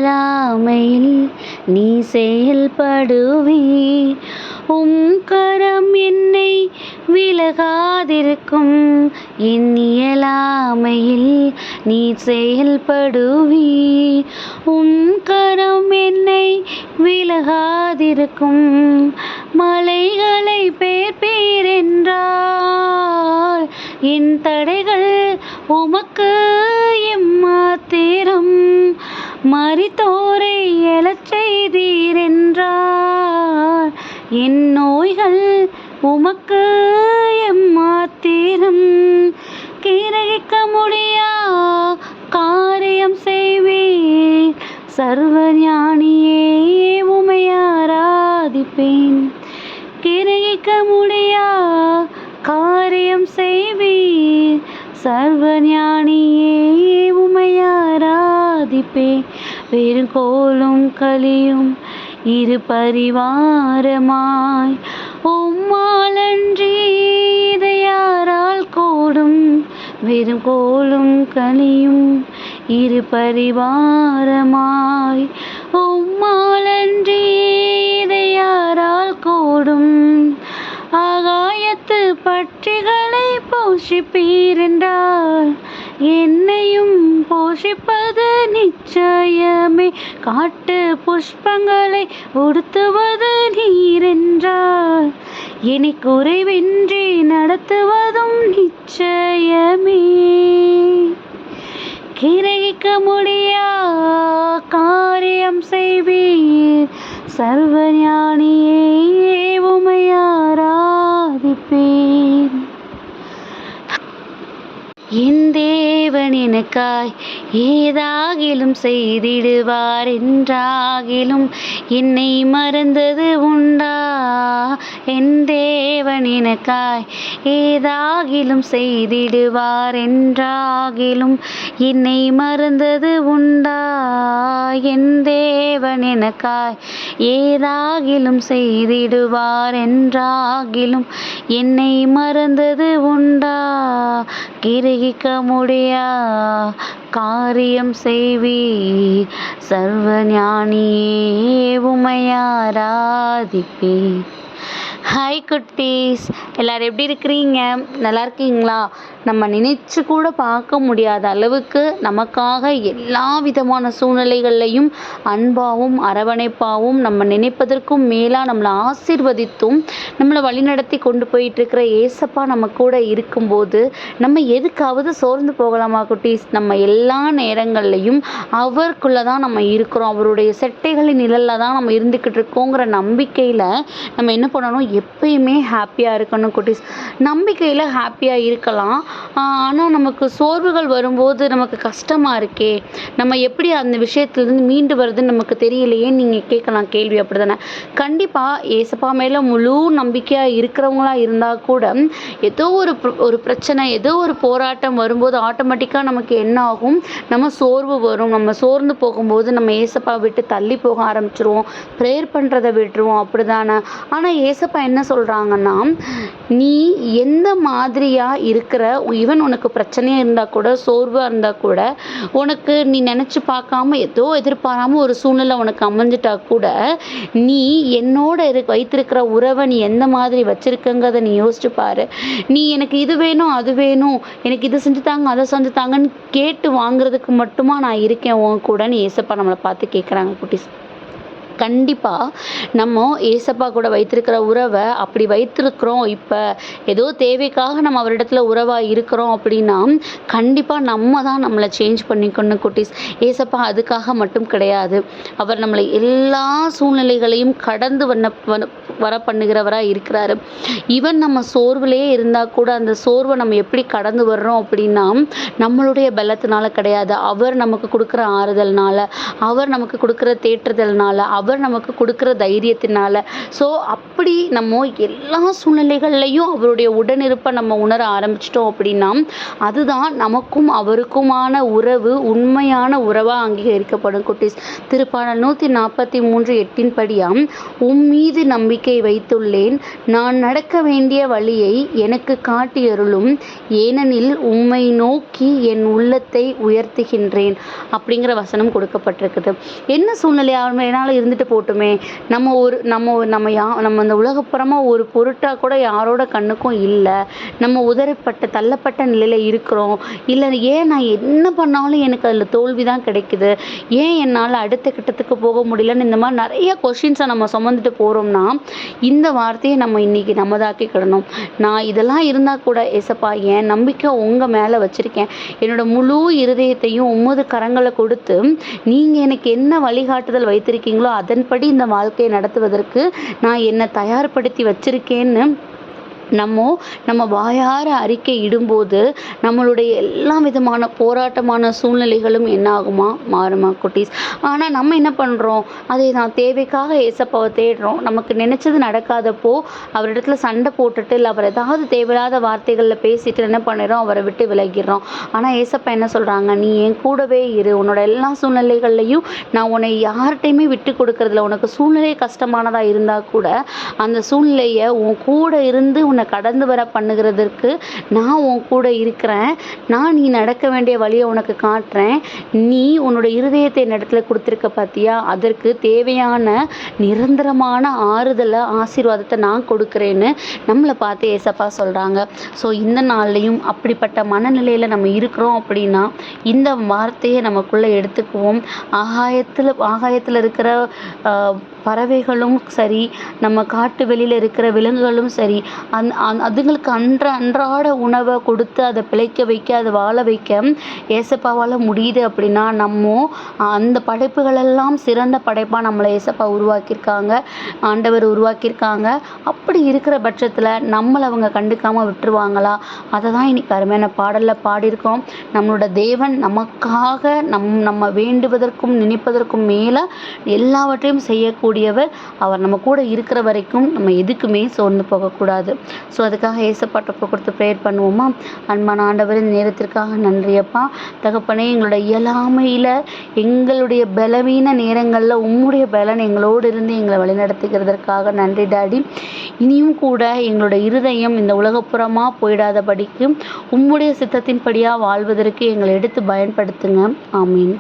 இயலாமையில் நீ செயல்படுவீர். கரம் என்னை விலகாதிருக்கும். என் இயலாமையில் நீ செயல்படுவீர். கரம் என்னை விலகாதிருக்கும். மலைகளை பெயர்ப்பீர் என்றால் என் தடைகள் உமக்கு எம்மாத்திரம். மரித்தோரை எழச் செய்தீர் என்றால் என் நோய்கள் உமக்கு எம்மாத்திரம். கிரகிக்க முடியா காரியம் செய்வீர். சர்வஞானியே உம்மை ஆராதிப்பேன். கிரகிக்க முடியா காரியம் செய்வீர். சர்வஞானியே உம்மை ஆராதிப்பேன். வெறுங்கோலும் களியும் இரு பரிவாரமாய் உம்மாலன்றி இதை யாரால் கூடும். வெறுங்கோலும் களியும் இரு பரிவாரமாய் உம்மாலன்றி இதை யாரால் கூடும். ஆகாயத்து பட்சிகளை போஷிப்பீர் என்றால் என்னையும் போஷிப்பது நிச்சயமே. காட்டு புஷ்பங்களை உடுத்துவது நீர் என்றால் என்னை குறைவின்றி நடத்துவதும் நிச்சயமே. கிரகிக்க முடியா காரியம் செய்வீர். சர்வஞானியே உம்மை ஆராதிப்பேன். என் தேவன் எனக்காய் ஏதாகிலும் செய்திடுவார் என்றாகிலும் என்னை மறந்தது உண்டா. என் தேவன் எனக்காய் ஏதாகிலும் செய்திடுவார் என்றாகிலும் என்னை மறந்தது உண்டா. என் தேவன் எனக்காய் ஏதாகிலும் செய்திடுவார் என்றாகிலும் என்னை மறந்தது உண்டா. கிரகிக்க முடியா காரியம் செய்வீர். சர்வஞானியே உம்மை ஆராதிப்பேன். ஹாய் குட்டீஸ், எல்லோரும் எப்படி இருக்கிறீங்க? நல்லா இருக்கீங்களா? நம்ம நினைச்சு கூட பார்க்க முடியாத அளவுக்கு நமக்காக எல்லா விதமான சூழ்நிலைகள்லையும் அன்பாகவும் அரவணைப்பாகவும் நம்ம நினைப்பதற்கும் மேலாக நம்மளை ஆசீர்வதித்தும் நம்மளை வழிநடத்தி கொண்டு போயிட்டுருக்கிற ஏசப்பா நம்ம கூட இருக்கும்போது நம்ம எதுக்காவது சோர்ந்து போகலாமா குட்டீஸ்? நம்ம எல்லா நேரங்கள்லையும் அவருக்குள்ளே தான் நம்ம இருக்கிறோம். அவருடைய செட்டைகளின் நிழலில் தான் நம்ம இருந்துக்கிட்டு இருக்கோங்கிற நம்பிக்கையில் நம்ம என்ன பண்ணணும்? எப்பயுமே ஹாப்பியாக இருக்கணும் குட்டீஸ். நம்பிக்கையில் ஹாப்பியாக இருக்கலாம். ஆனால் நமக்கு சோர்வுகள் வரும்போது நமக்கு கஷ்டமாக இருக்கே, நம்ம எப்படி அந்த விஷயத்துலேருந்து மீண்டு வருதுன்னு நமக்கு தெரியலையே நீங்கள் கேட்கலாம் கேள்வி. அப்படி தானே? கண்டிப்பாக ஏசப்பா மேலே முழு நம்பிக்கையாக இருக்கிறவங்களா இருந்தால் கூட ஏதோ ஒரு பிரச்சனை, ஏதோ ஒரு போராட்டம் வரும்போது ஆட்டோமேட்டிக்காக நமக்கு என்ன ஆகும்? நம்ம சோர்வு வரும். நம்ம சோர்ந்து போகும்போது நம்ம ஏசப்பா விட்டு தள்ளி போக ஆரம்பிச்சிருவோம், ப்ரேயர் பண்ணுறதை விட்டுருவோம். அப்படி தானே? ஆனால் ஏசப்பா என்ன சொல்கிறாங்கன்னா, நீ எந்த மாதிரியாக இருக்கிற, ஈவன் உனக்கு பிரச்சனையாக இருந்தால் கூட, சோர்வாக இருந்தால் கூட, உனக்கு நீ நினச்சி பார்க்காம ஏதோ எதிர்பாராமல் ஒரு சூழ்நிலை உனக்கு அமைஞ்சிட்டா கூட, நீ என்னோட வைத்திருக்கிற உறவை நீ எந்த மாதிரி வச்சுருக்கங்கிறத நீ யோசிச்சு பாரு. நீ எனக்கு இது வேணும் அது வேணும், எனக்கு இது செஞ்சு தாங்க அதை செஞ்சு தாங்கன்னு கேட்டு வாங்குறதுக்கு மட்டுமா நான் இருக்கேன் உன் கூடன்னு ஏசப்பா நம்மளை பார்த்து கேட்குறாங்க குட்டீஸ். கண்டிப்பாக நம்ம ஏசப்பா கூட வைத்திருக்கிற உறவை அப்படி வைத்திருக்கிறோம். இப்போ ஏதோ தேவைக்காக நம்ம அவரிடத்துல உறவாக இருக்கிறோம் அப்படின்னா கண்டிப்பாக நம்ம தான் நம்மளை சேஞ்ச் பண்ணிக்கணும் குட்டீஸ். ஏசப்பா அதுக்காக மட்டும் கிடையாது. அவர் நம்மளை எல்லா சூழ்நிலைகளையும் கடந்து வர பண்ணுகிறவராக இருக்கிறாரு. ஈவன் நம்ம சோர்விலே இருந்தால் கூட அந்த சோர்வை நம்ம எப்படி கடந்து வர்றோம் அப்படின்னா நம்மளுடைய பலத்தினால கிடையாது. அவர் நமக்கு கொடுக்குற ஆறுதல்னால, அவர் நமக்கு கொடுக்குற தேற்றுதல்னால, அவர் அவர் நமக்கு கொடுக்குற தைரியத்தினால. ஸோ அப்படி நம்ம எல்லா சூழ்நிலைகள்லையும் அவருடைய உடனிருப்பை நம்ம உணர ஆரம்பிச்சிட்டோம் அப்படின்னா, அதுதான் நமக்கும் அவருக்குமான உறவு உண்மையான உறவாக அங்கீகரிக்கப்படும் குட்டீஸ். திருப்பாடல் 143:8 படியாம், உம்மீது நம்பிக்கை வைத்துள்ளேன், நான் நடக்க வேண்டிய வழியை எனக்கு காட்டியருளும், ஏனெனில் உம்மை நோக்கி என் உள்ளத்தை உயர்த்துகின்றேன் அப்படிங்கிற வசனம் கொடுக்கப்பட்டிருக்குது. என்ன சூழ்நிலையாக வேணாலும் இருந்துட்டு போட்டுமே, நம்ம இந்த உலகப்புறமாக ஒரு பொருட்டாக கூட யாரோட கண்ணுக்கும் இல்லை, நம்ம உதறப்பட்ட தள்ளப்பட்ட நிலையில் இருக்கிறோம், இல்லை ஏன் நான் என்ன பண்ணாலும் எனக்கு அதில் தோல்வி தான் கிடைக்குது, ஏன் என்னால் அடுத்த கட்டத்துக்கு போக முடியலன்னு இந்த மாதிரி நிறைய கொஷின்ஸை நம்ம சுமந்துட்டு போகிறோம்னா, இந்த வார்த்தையை நம்ம இன்றைக்கி நமதாக்கிக்கிடணும். நான் இதெல்லாம் இருந்தால் கூட ஏசப்பா என் நம்பிக்கை உங்கள் மேலே வச்சுருக்கேன், என்னோட முழு இருதயத்தையும் உமது கரங்களை கொடுத்து நீங்கள் எனக்கு என்ன வழிகாட்டுதல் வைத்திருக்கீங்களோ அதன்படி இந்த வாழ்க்கையை நடத்துவதற்கு நான் என்னை தயார்படுத்தி வச்சுருக்கேன்னு நம்ம வாயார அறிக்கை இடும்போது நம்மளுடைய எல்லா விதமான போராட்டமான சூழ்நிலைகளும் என்ன ஆகுமா, மாறுமா குட்டீஸ். ஆனால் நம்ம என்ன பண்ணுறோம், அதை நான் தேவைக்காக ஏசப்பாவை தேடுறோம். நமக்கு நினச்சது நடக்காதப்போ அவரிடத்துல சண்டை போட்டுட்டு இல்லை அவர் ஏதாவது தேவையில்லாத வார்த்தைகளில் பேசிட்டு என்ன பண்ணிடுறோம், அவரை விட்டு விலகிடுறோம். ஆனால் ஏசப்பா என்ன சொல்கிறாங்க, நீ என் கூடவே இரு, உன்னோட எல்லா சூழ்நிலைகள்லையும் நான் உன்னை யார்கிட்டையுமே விட்டு கொடுக்கறதில்ல. உனக்கு சூழ்நிலை கஷ்டமானதாக இருந்தால் கூட அந்த சூழ்நிலையை உன் கூட இருந்து உன்னை கடந்து வர பண்ணுகிறதற்கு நான் உன் கூட இருக்கிறேன். நீ நடக்க வேண்டிய வழியை உனக்கு காட்டுறேன். நீ உன்னோட இருதயத்தை இடத்துல கொடுத்துருக்க பார்த்தியா, அதற்கு தேவையான நிரந்தரமான ஆறுதலை ஆசீர்வாதத்தை நான் கொடுக்குறேன்னு நம்மளை பார்த்து ஏசப்பா சொல்கிறாங்க. ஸோ இந்த நாள்லையும் அப்படிப்பட்ட மனநிலையில் நம்ம இருக்கிறோம் அப்படின்னா இந்த வார்த்தையை நமக்குள்ளே எடுத்துக்குவோம். ஆகாயத்தில் இருக்கிற பறவைகளும் சரி, நம்ம காட்டு வெளியில் இருக்கிற விலங்குகளும் சரி, அதுங்களுக்கு அன்றாட உணவை கொடுத்து அதை பிழைக்க வைக்க, அதை வாழ வைக்க ஏசப்பாவால் முடியுது அப்படின்னா நம்ம அந்த படைப்புகளெல்லாம் சிறந்த படைப்பாக நம்மளை ஏசப்பா உருவாக்கியிருக்காங்க, ஆண்டவர் உருவாக்கியிருக்காங்க. அப்படி இருக்கிற பட்சத்தில் நம்மளை அவங்க கண்டுக்காமல் விட்டுருவாங்களா? அதை தான் இன்னைக்கு அருமையான பாடலில் பாடியிருக்கோம். நம்மளோட தேவன் நமக்காக நம்ம வேண்டுவதற்கும் நினைப்பதற்கும் மேலே எல்லாவற்றையும் செய்யக்கூடியவர். அவர் நம்ம கூட இருக்கிற வரைக்கும் நம்ம எதுக்குமே சோர்ந்து போகக்கூடாது. ஸோ அதுக்காக ஏசப்பாட்ட கொடுத்து ப்ரேயர் பண்ணுவோமா? அன்பான ஆண்டவரின் நேரத்திற்காக நன்றியப்பா. தகப்பனே, எங்களோட இயலாமையில் எங்களுடைய பலவீன நேரங்களில் உம்முடைய பலன் எங்களோடு இருந்து எங்களை வழிநடத்துகிறதற்காக நன்றி டாடி. இனியும் கூட எங்களோட இருதயம் இந்த உலகப்புறமாக போயிடாதபடிக்கு உம்முடைய சித்தத்தின்படியாக வாழ்வதற்கு எங்களை எடுத்து பயன்படுத்துங்க. ஆமீன்.